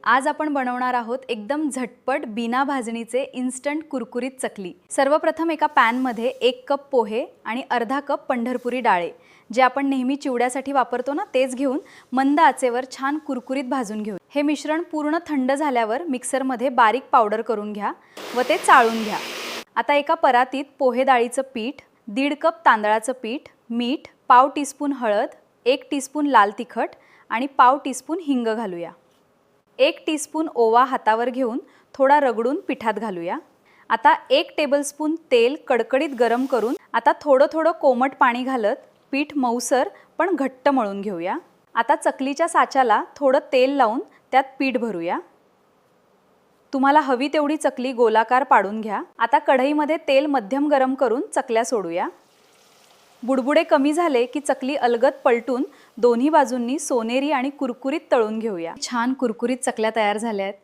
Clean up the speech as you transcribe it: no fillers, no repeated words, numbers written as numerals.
आज आपण बनवणार आहोत एकदम झटपट बिना भाजणीचे इन्स्टंट कुरकुरीत चकली। सर्वप्रथम एका पॅन मध्ये 1 कप पोहे आणि अर्धा कप पंढरपुरी डाळे जे आपण नेहमी चिवड्यासाठी वापरतो ना तेच घेऊन मंद आचेवर छान कुरकुरीत भाजून घेऊ। हे मिश्रण पूर्ण थंड झाल्यावर मिक्सर मध्ये बारीक पावडर करून घ्या व ते चाळून घ्या। आता एका परातीत पोहे डाळीचं पीठ, 1.5 कप तांदळाचं पीठ, मीठ, पाव टीस्पून हळद, 1 टीस्पून लाल तिखट आणि पाव टीस्पून हिंग घालूया। 1 टीस्पून ओवा हातावर घेऊन थोडा रगडून पिठात घालूया। आता 1 टेबलस्पून तेल कडकडीत गरम करून आता थोडं कोमट पाणी घालत पीठ मऊसर पण घट्ट मळून घेऊया। आता चकलीच्या साच्याला थोडं तेल लावून त्यात पीठ भरूया। तुम्हाला हवी तेवढी चकली गोलाकार पाडून घ्या। आता कढईमध्ये तेल मध्यम गरम करून चकल्या सोडूया। बुडबुडे कमी झाले की चकली अलगद पलटून दोन्ही बाजूंनी सोनेरी आणि कुरकुरीत तळून घेऊया। छान कुरकुरीत चकल्या तयार झाल्या आहेत।